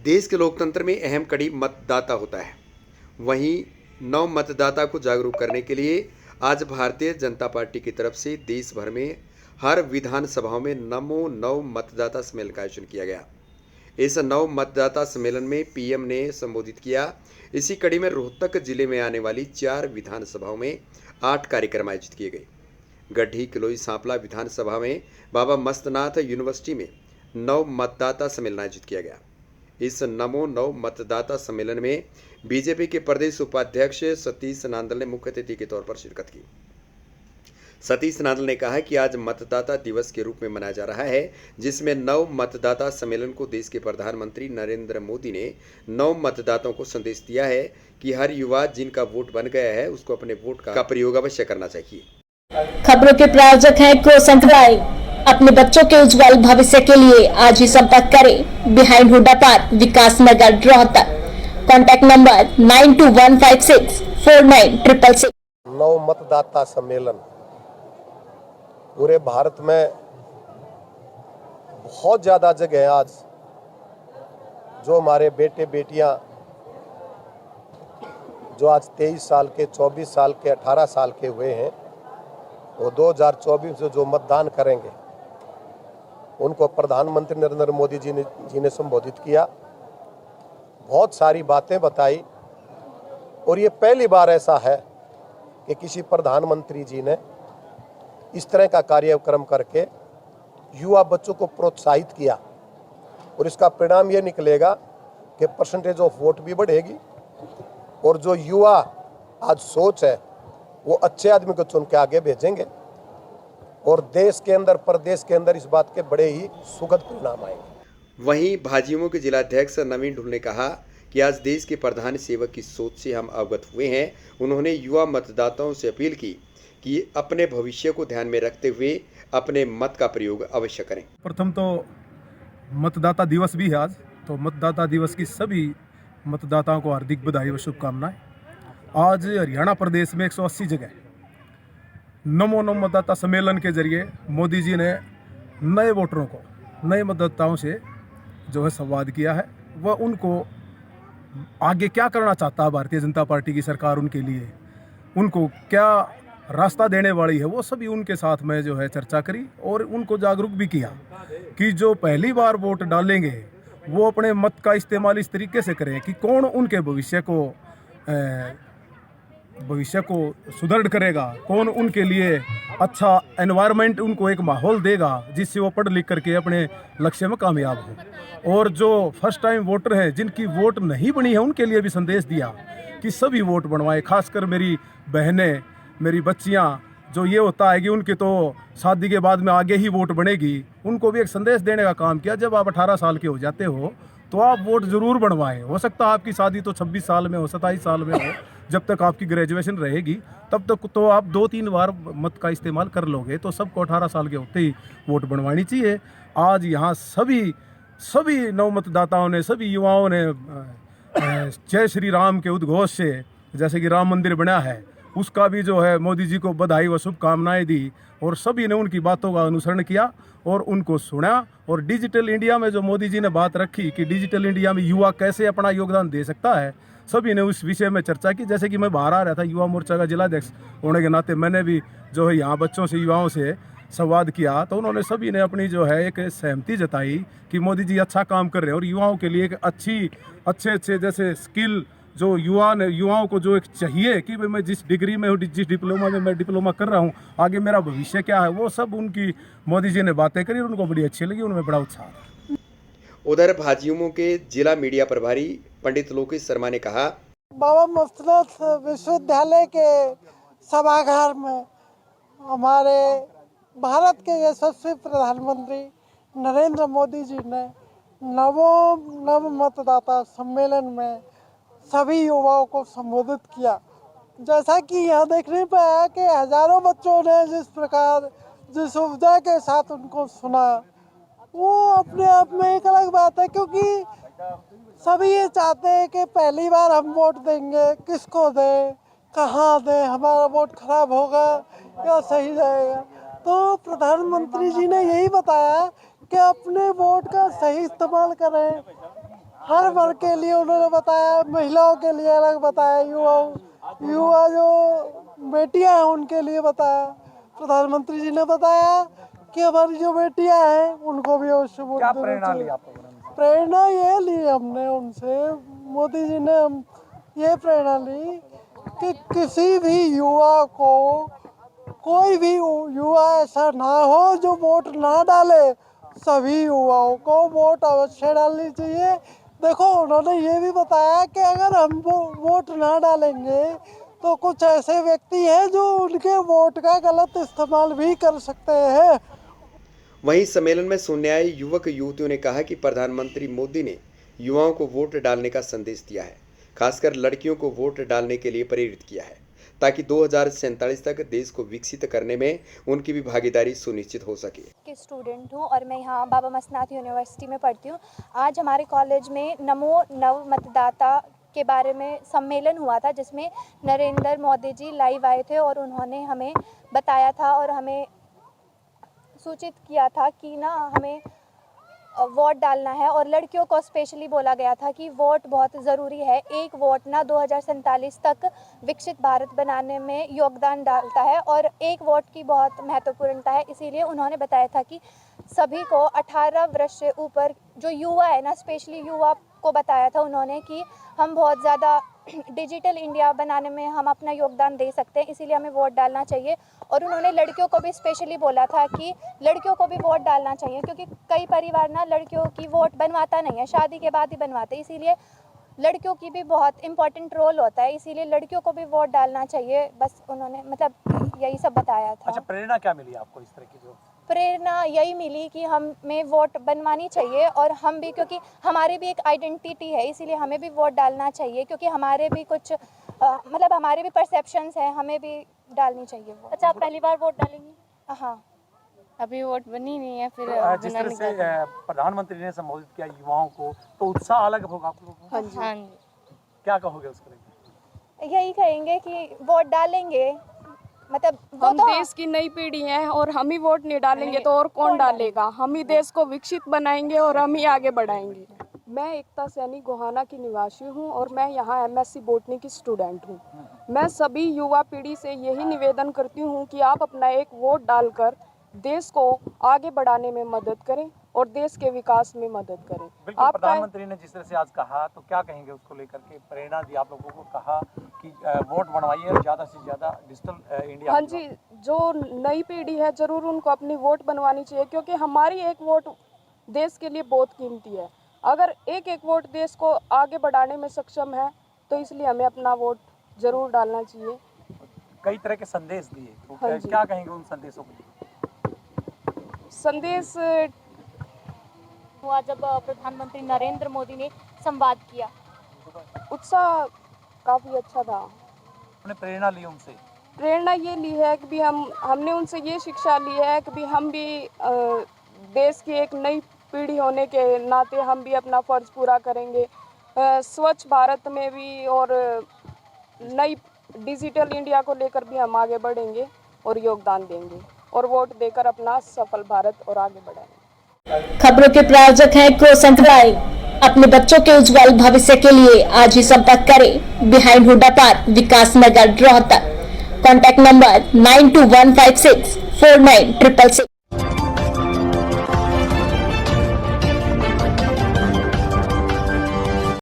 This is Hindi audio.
देश के लोकतंत्र में अहम कड़ी मतदाता होता है। वहीं नव मतदाता को जागरूक करने के लिए आज भारतीय जनता पार्टी की तरफ से देश भर में हर विधानसभाओं में नमो नव मतदाता सम्मेलन का आयोजन किया गया। इस नव मतदाता सम्मेलन में पीएम ने संबोधित किया। इसी कड़ी में रोहतक जिले में आने वाली 4 विधानसभाओं में 8 कार्यक्रम आयोजित किए गए। गड्ढी किलोई सांपला विधानसभा में बाबा मस्तनाथ यूनिवर्सिटी में नव मतदाता सम्मेलन आयोजित किया गया। इस नमो नव मतदाता सम्मेलन में बीजेपी के प्रदेश उपाध्यक्ष सतीश नांदल ने मुख्य अतिथि के तौर पर शिरकत की। सतीश नांदल ने कहा कि आज मतदाता दिवस के रूप में मनाया जा रहा है, जिसमें नव मतदाता सम्मेलन को देश के प्रधानमंत्री नरेंद्र मोदी ने नव मतदाताओं को संदेश दिया है कि हर युवा जिनका वोट बन गया है उसको अपने वोट का प्रयोग अवश्य करना चाहिए। खबरों के प्रायोजक हैं क्रोसेंट ड्राइव। अपने बच्चों के उज्जवल भविष्य के लिए आज ही संपर्क करें behind Huda park, Vikas Nagar, Rohtak. Contact number 9215649666। नव मतदाता सम्मेलन पूरे भारत में बहुत ज़्यादा जगह है। आज जो हमारे बेटे बेटियां जो आज 23 साल के, 24 साल के, 18 साल के हुए हैं, वो 2024 में जो मतदान करेंगे उनको प्रधानमंत्री नरेंद्र मोदी जी ने संबोधित किया, बहुत सारी बातें बताई। और ये पहली बार ऐसा है कि किसी प्रधानमंत्री जी ने इस तरह का कार्यक्रम करके युवा बच्चों को प्रोत्साहित किया। और इसका परिणाम ये निकलेगा कि परसेंटेज ऑफ वोट भी बढ़ेगी और जो युवा आज सोच है वो अच्छे आदमी को चुन के आगे भेजेंगे और देश के अंदर, प्रदेश के अंदर इस बात के बड़े ही सुखद परिणाम आएंगे। वहीं भाजयुमो के जिलाध्यक्ष नवीन ढुल ने कहा कि आज देश के प्रधान सेवक की सोच से हम अवगत हुए हैं। उन्होंने युवा मतदाताओं से अपील की कि अपने भविष्य को ध्यान में रखते हुए अपने मत का प्रयोग अवश्य करें। प्रथम तो मतदाता दिवस भी है आज, तो मतदाता दिवस की सभी मतदाताओं को हार्दिक बधाई व शुभकामनाएं। आज हरियाणा प्रदेश में 180 जगह नमो नव मतदाता सम्मेलन के जरिए मोदी जी ने नए वोटरों को, नए मतदाताओं से जो है संवाद किया है। वह उनको आगे क्या करना चाहता है भारतीय जनता पार्टी की सरकार उनके लिए, उनको क्या रास्ता देने वाली है, वो सभी उनके साथ में जो है चर्चा करी और उनको जागरूक भी किया कि जो पहली बार वोट डालेंगे वो अपने मत का इस्तेमाल इस तरीके से करें कि कौन उनके भविष्य को सुदृढ़ करेगा, कौन उनके लिए अच्छा एनवायरनमेंट, उनको एक माहौल देगा जिससे वो पढ़ लिख करके अपने लक्ष्य में कामयाब हो। और जो फर्स्ट टाइम वोटर हैं, जिनकी वोट नहीं बनी है, उनके लिए भी संदेश दिया कि सभी वोट बनवाएं। खासकर मेरी बहनें, मेरी बच्चियां, जो ये होता है कि उनके तो शादी के बाद में आगे ही वोट बनेगी, उनको भी एक संदेश देने का काम किया। जब आप 18 साल के हो जाते हो तो आप वोट जरूर बनवाएं। हो सकता है आपकी शादी तो 26 साल में हो, 27 साल में हो, जब तक आपकी ग्रेजुएशन रहेगी तब तक तो आप 2-3 बार मत का इस्तेमाल कर लोगे। तो सबको 18 साल के होते ही वोट बनवानी चाहिए। आज यहाँ सभी नव मतदाताओं ने, सभी युवाओं ने जय श्री राम के उद्घोष से, जैसे कि राम मंदिर बना है, उसका भी जो है मोदी जी को बधाई व शुभकामनाएं दी और सभी ने उनकी बातों का अनुसरण किया और उनको सुना। और डिजिटल इंडिया में जो मोदी जी ने बात रखी कि डिजिटल इंडिया में युवा कैसे अपना योगदान दे सकता है, सभी ने उस विषय में चर्चा की। जैसे कि मैं बाहर आ रहा था युवा मोर्चा का जिलाध्यक्ष होने के नाते, मैंने भी जो है यहाँ बच्चों से, युवाओं से संवाद किया, तो उन्होंने सभी ने अपनी जो है एक सहमति जताई कि मोदी जी अच्छा काम कर रहे हैं और युवाओं के लिए एक अच्छे जैसे स्किल जो युवाओं को जो एक चाहिए कि भाई मैं जिस डिग्री में हूँ, जिस डिप्लोमा में मैं डिप्लोमा कर रहा हूँ, आगे मेरा भविष्य क्या है, वो सब उनकी मोदी जी ने बातें करी और उनको बड़ी अच्छी लगी, उनमें बड़ा उत्साह था। उधर भाजयुमो के जिला मीडिया प्रभारी पंडित लोकेश शर्मा ने कहा, बाबा मस्तनाथ विश्वविद्यालय के सभागार में हमारे भारत के यशस्वी प्रधानमंत्री नरेंद्र मोदी जी ने नव मतदाता सम्मेलन में सभी युवाओं को संबोधित किया। जैसा कि यहाँ देखने पर आया कि हजारों बच्चों ने जिस ऊर्जा के साथ उनको सुना, वो अपने आप में एक अलग बात है, क्योंकि सभी ये चाहते हैं कि पहली बार हम वोट देंगे, किसको दें, कहाँ दें, हमारा वोट खराब होगा या सही जाएगा। तो प्रधानमंत्री जी ने यही बताया कि अपने वोट का सही इस्तेमाल करें हर वर्ग के लिए उन्होंने बताया, महिलाओं के लिए अलग बताया, युवा जो बेटियां हैं उनके लिए बताया। प्रधानमंत्री जी ने बताया कि हमारी जो बेटियां हैं उनको भी अवश्य वोट देना चाहिए। प्रेरणा ली आप लोगों ने? प्रेरणा ये ली हमने उनसे, मोदी जी ने हम ये प्रेरणा ली कि किसी भी युवा को, कोई भी युवा ऐसा ना हो जो वोट ना डाले। सभी युवाओं को वोट अवश्य डालनी चाहिए। देखो उन्होंने ये भी बताया कि अगर हम वोट ना डालेंगे तो कुछ ऐसे व्यक्ति हैं जो उनके वोट का गलत इस्तेमाल भी कर सकते हैं। वहीं सम्मेलन में सुनने आए युवक युवतियों ने कहा कि प्रधानमंत्री मोदी ने युवाओं को वोट डालने का संदेश दिया है, खासकर लड़कियों को वोट डालने के लिए प्रेरित किया है, ताकि 2047 तक देश को विकसित करने में उनकी भी भागीदारी सुनिश्चित हो सके। की स्टूडेंट हूँ और मैं यहाँ बाबा मसनाथ यूनिवर्सिटी में पढ़ती हूँ। आज हमारे कॉलेज में नमो नव मतदाता के बारे में सम्मेलन हुआ था, जिसमें नरेंद्र मोदी जी लाइव आए थे और उन्होंने हमें बताया था और हमें सूचित किया था कि ना हमें वोट डालना है। और लड़कियों को स्पेशली बोला गया था कि वोट बहुत ज़रूरी है। एक वोट ना 2047 तक विकसित भारत बनाने में योगदान डालता है और एक वोट की बहुत महत्वपूर्णता है। इसीलिए उन्होंने बताया था कि सभी को 18 वर्ष से ऊपर जो युवा है ना, स्पेशली युवा को बताया था उन्होंने कि हम बहुत ज़्यादा डिजिटल इंडिया बनाने में हम अपना योगदान दे सकते हैं, इसीलिए हमें वोट डालना चाहिए। और उन्होंने लड़कियों को भी स्पेशली बोला था कि लड़कियों को भी वोट डालना चाहिए, क्योंकि कई परिवार ना लड़कियों की वोट बनवाता नहीं है, शादी के बाद ही बनवाते, इसीलिए लड़कियों की भी बहुत इम्पोर्टेंट रोल होता है, इसीलिए लड़कियों को भी वोट डालना चाहिए। बस उन्होंने मतलब यही सब बताया था। अच्छा, प्रेरणा क्या मिली आपको इस तरह की? जो प्रेरणा यही मिली कि हमें वोट बनवानी चाहिए और हम भी, क्योंकि हमारी भी एक आइडेंटिटी है, इसीलिए हमें भी वोट डालना चाहिए, क्योंकि हमारे भी कुछ मतलब हमारे भी परसेप्शंस हैं, हमें भी डालनी चाहिए वोट। अच्छा, आप पहली बार वोट डालेंगी? हाँ, अभी वोट बनी नहीं है। फिर जिस तरह से प्रधानमंत्री ने संबोधित किया युवाओं को, तो उत्साह अलग होगा आप लोगों को? हाँ जी। क्या कहोगे उसके लिए? यही कहेंगे कि वोट डालेंगे, मतलब हम देश की नई पीढ़ी हैं और हम ही वोट नहीं डालेंगे तो और कौन डालेगा? हम ही देश को विकसित बनाएंगे और हम ही आगे बढ़ाएंगे। मैं एकता सैनी गोहाना की निवासी हूं और मैं यहां एमएससी बॉटनी की स्टूडेंट हूं। मैं सभी युवा पीढ़ी से यही निवेदन करती हूं कि आप अपना एक वोट डालकर देश को आगे बढ़ाने में मदद करें और देश के विकास में मदद करें। बिल्कुल, प्रधानमंत्री ने जिस तरह से आज कहा, तो क्या कहेंगे उसको लेकर के? प्रेरणा दी आप लोगों को, कहा कि वोट बनवाइए और ज़्यादा से ज़्यादा डिजिटल इंडिया। हाँ जी, जो नई पीढ़ी है जरूर उनको अपनी वोट बनवानी चाहिए, क्योंकि हमारी एक वोट देश के लिए बहुत कीमती है। अगर एक एक वोट देश को आगे बढ़ाने में सक्षम है तो इसलिए हमें अपना वोट जरूर डालना चाहिए। कई तरह के संदेश दिए, तो हाँ क्या कहेंगे उन संदेशों को? संदेश हुआ जब प्रधानमंत्री नरेंद्र मोदी ने संवाद किया, उत्साह काफ़ी अच्छा था। आपने प्रेरणा ली उनसे? प्रेरणा ये ली है कि भी हमने उनसे ये शिक्षा ली है कि भी हम भी देश की एक नई पीढ़ी होने के नाते हम भी अपना फ़र्ज पूरा करेंगे। स्वच्छ भारत में भी और नई डिजिटल इंडिया को लेकर भी हम आगे बढ़ेंगे और योगदान देंगे और वोट देकर अपना सफल भारत और आगे बढ़ाएंगे। खबरों के प्रायोजक हैं क्रो संक्राई। अपने बच्चों के उज्जवल भविष्य के लिए आज ही संपर्क करें behind Huda park, Vikas Nagar, Rohtak. Contact number 9215649666।